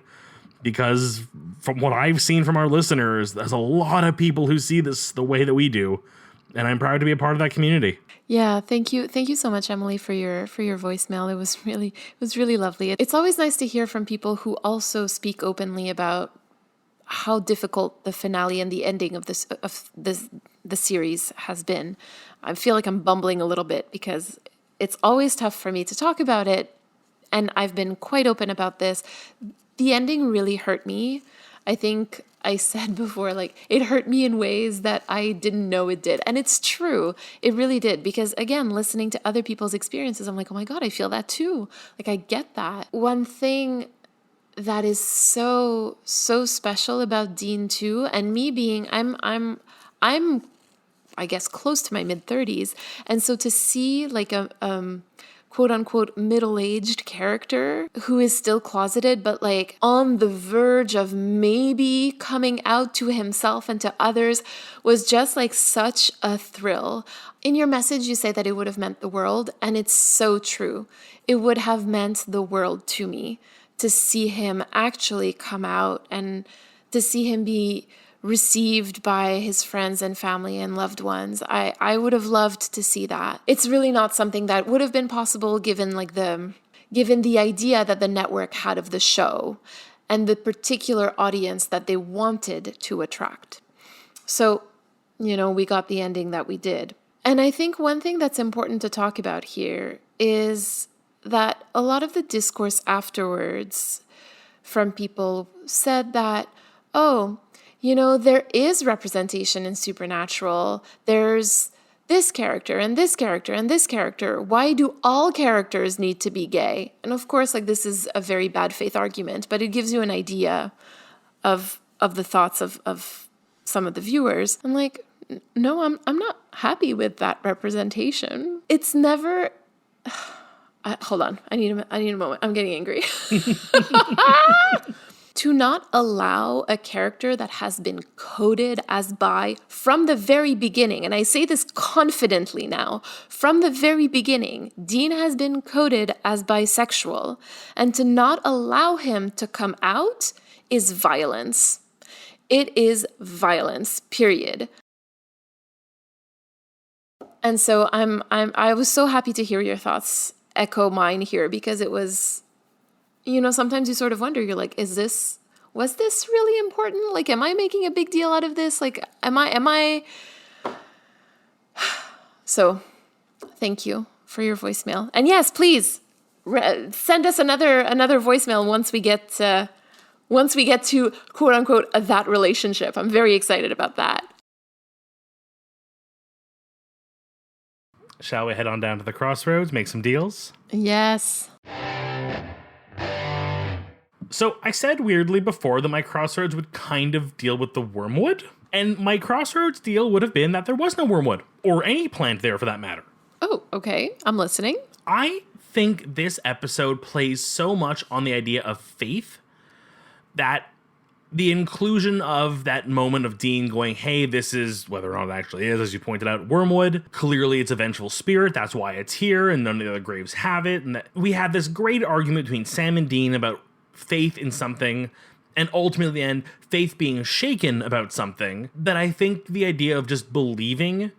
Speaker 1: Because from what I've seen from our listeners, there's a lot of people who see this the way that we do. And I'm proud to be a part of that community.
Speaker 2: Yeah, thank you. Thank you so much, Emily, for your voicemail. It was really lovely. It's always nice to hear from people who also speak openly about how difficult the finale and the ending of the series has been. I feel like I'm bumbling a little bit because it's always tough for me to talk about it, and I've been quite open about this. The ending really hurt me. I think I said before, like, it hurt me in ways that I didn't know it did. And it's true. It really did. Because again, listening to other people's experiences, I'm like, oh my God, I feel that too. Like, I get that. One thing that is so special about Dean too, and me being, I'm I guess close to my mid-30s. And so to see like a quote unquote middle-aged character who is still closeted, but like on the verge of maybe coming out to himself and to others was just like such a thrill. In your message, you say that it would have meant the world, and it's so true. It would have meant the world to me to see him actually come out and to see him be received by his friends and family and loved ones. I would have loved to see that. It's really not something that would have been possible given the idea that the network had of the show and the particular audience that they wanted to attract. So, you know, we got the ending that we did. And I think one thing that's important to talk about here is that a lot of the discourse afterwards from people said that, oh, you know, there is representation in Supernatural. There's this character and this character and this character. Why do all characters need to be gay? And of course, like, this is a very bad faith argument, but it gives you an idea of the thoughts of some of the viewers. I'm like, no, I'm not happy with that representation. It's never. Hold on, I need a moment. I'm getting angry. To not allow a character that has been coded as bi from the very beginning, and I say this confidently now, from the very beginning, Dean has been coded as bisexual, and to not allow him to come out is violence. It is violence, period. And so I was so happy to hear your thoughts echo mine here, because it was, you know, sometimes you sort of wonder, you're like, was this really important? Like, am I making a big deal out of this? Like, am I? So thank you for your voicemail. And yes, please send us another voicemail once we get to quote unquote that relationship. I'm very excited about that.
Speaker 1: Shall we head on down to the crossroads, make some deals?
Speaker 2: Yes.
Speaker 1: So I said weirdly before that my crossroads would kind of deal with the wormwood. And my crossroads deal would have been that there was no wormwood, or any plant there for that matter.
Speaker 2: Oh, okay. I'm listening.
Speaker 1: I think this episode plays so much on the idea of faith that the inclusion of that moment of Dean going, hey, this is, whether or not it actually is, as you pointed out, wormwood. Clearly it's a vengeful spirit. That's why it's here, and none of the other graves have it. And that we had this great argument between Sam and Dean about faith in something, and ultimately, in the end, faith being shaken about something, that I think the idea of just believing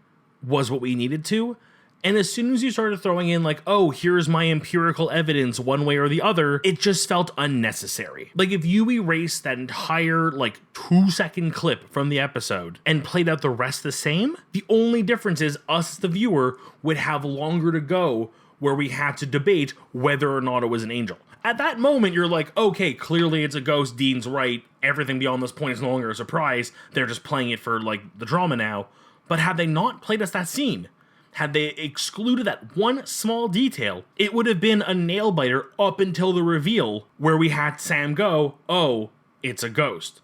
Speaker 1: was what we needed to. And as soon as you started throwing in like, oh, here's my empirical evidence one way or the other, it just felt unnecessary. Like, if you erased that entire 2-second clip from the episode and played out the rest the same, the only difference is us, the viewer, would have longer to go where we had to debate whether or not it was an angel. At that moment, you're like, okay, clearly it's a ghost, Dean's right, everything beyond this point is no longer a surprise, they're just playing it for, the drama now. But had they not played us that scene, had they excluded that one small detail, it would have been a nail-biter up until the reveal, where we had Sam go, oh, it's a ghost.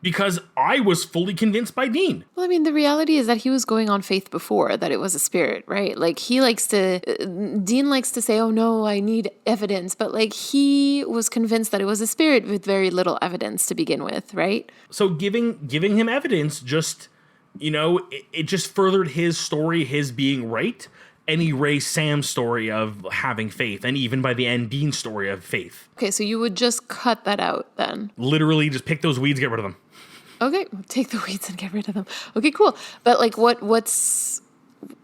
Speaker 1: because I was fully convinced by Dean.
Speaker 2: Well, I mean, the reality is that he was going on faith before that it was a spirit, right? Like Dean likes to say, oh no, I need evidence. But like he was convinced that it was a spirit with very little evidence to begin with, right?
Speaker 1: So giving him evidence just, it just furthered his story, his being right, and erased Sam's story of having faith, and even by the end, Dean's story of faith.
Speaker 2: Okay, so you would just cut that out then?
Speaker 1: Literally just pick those weeds, get rid of them.
Speaker 2: Okay, take the weeds and get rid of them. Okay, cool. But like what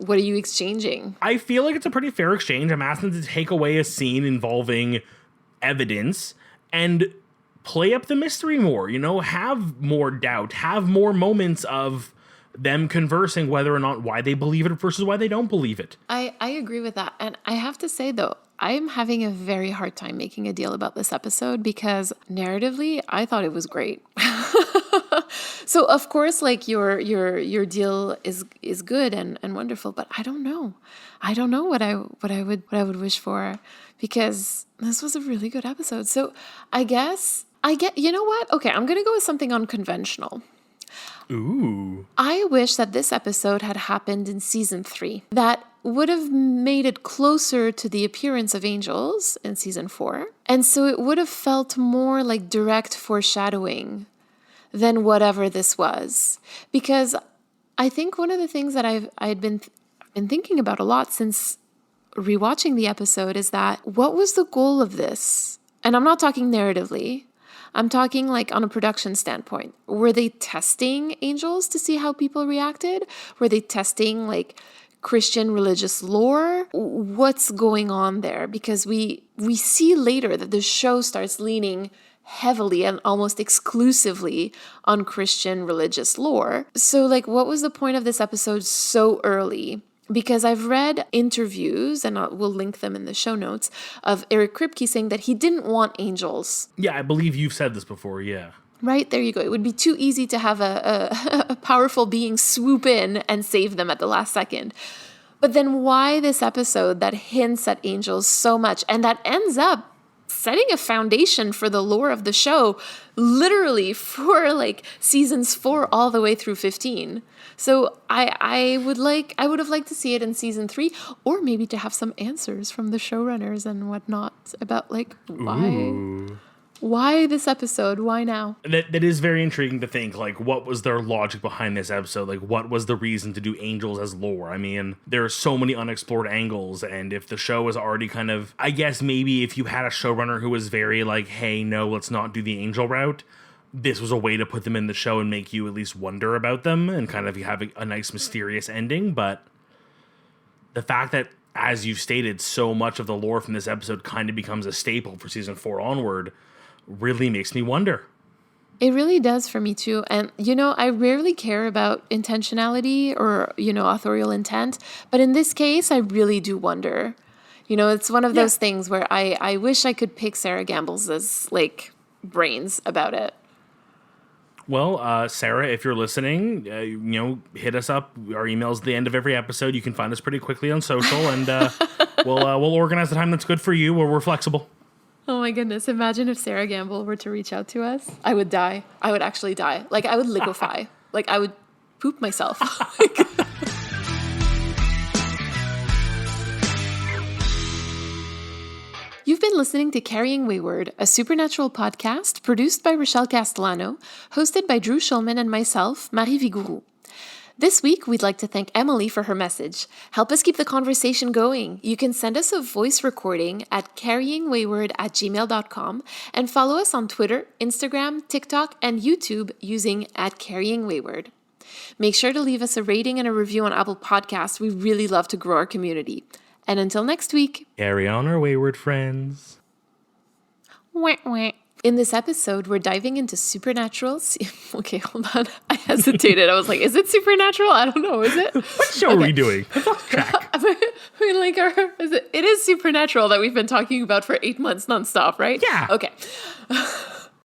Speaker 2: are you exchanging?
Speaker 1: I feel like it's a pretty fair exchange. I'm asking to take away a scene involving evidence and play up the mystery more, have more doubt, have more moments of them conversing whether or not why they believe it versus why they don't believe it.
Speaker 2: I agree with that. And I have to say though, I'm having a very hard time making a deal about this episode because narratively, I thought it was great. So of course, like your deal is good and wonderful, but I don't know. I don't know what I would wish for because this was a really good episode. So I guess you know what? Okay, I'm gonna go with something unconventional.
Speaker 1: Ooh.
Speaker 2: I wish that this episode had happened in season 3. That would have made it closer to the appearance of angels in season 4. And so it would have felt more like direct foreshadowing than whatever this was. Because I think one of the things that I've been thinking about a lot since rewatching the episode is that what was the goal of this? And I'm not talking narratively. I'm talking like on a production standpoint. Were they testing angels to see how people reacted? Were they testing like Christian religious lore? What's going on there? Because we see later that the show starts leaning heavily and almost exclusively on Christian religious lore. So like what was the point of this episode so early? Because I've read interviews, and we'll link them in the show notes, of Eric Kripke saying that he didn't want angels.
Speaker 1: Yeah, I believe you've said this before, yeah.
Speaker 2: Right, there you go. It would be too easy to have a powerful being swoop in and save them at the last second. But then why this episode that hints at angels so much and that ends up setting a foundation for the lore of the show literally for like seasons 4 all the way through 15. So I would have liked to see it in season 3, or maybe to have some answers from the showrunners and whatnot about like why this episode, why now?
Speaker 1: That is very intriguing to think, like, what was their logic behind this episode? Like, what was the reason to do angels as lore? I mean, there are so many unexplored angles, and if the show is already kind of, I guess maybe if you had a showrunner who was very like, hey, no, let's not do the angel route, this was a way to put them in the show and make you at least wonder about them and kind of have a nice mysterious ending. But the fact that, as you've stated, so much of the lore from this episode kind of becomes a staple for season 4 onward really makes me wonder.
Speaker 2: It really does for me too. And, I rarely care about intentionality or, authorial intent. But in this case, I really do wonder. It's one of those things where I wish I could pick Sarah Gamble's like brains about it.
Speaker 1: Well, Sarah, if you're listening, hit us up. Our email's at the end of every episode. You can find us pretty quickly on social, and we'll organize the time that's good for you, where we're flexible.
Speaker 2: Oh my goodness. Imagine if Sarah Gamble were to reach out to us. I would die. I would actually die. Like, I would liquefy. Like, I would poop myself. You've been listening to Carrying Wayward, a supernatural podcast produced by Rochelle Castellano, hosted by Drew Schulman and myself, Marie Vigourou. This week, we'd like to thank Emily for her message. Help us keep the conversation going. You can send us a voice recording at carryingwayward@gmail.com and follow us on Twitter, Instagram, TikTok, and YouTube using @carryingwayward. Make sure to leave us a rating and a review on Apple Podcasts. We really love to grow our community. And until next week,
Speaker 1: carry on our wayward friends.
Speaker 2: Wah, wah. In this episode, we're diving into supernatural... Okay, hold on. I hesitated. I was like, is it supernatural? I don't know. Is it?
Speaker 1: What show are we doing? I've lost track.
Speaker 2: It is supernatural that we've been talking about for 8 months nonstop, right?
Speaker 1: Yeah.
Speaker 2: Okay.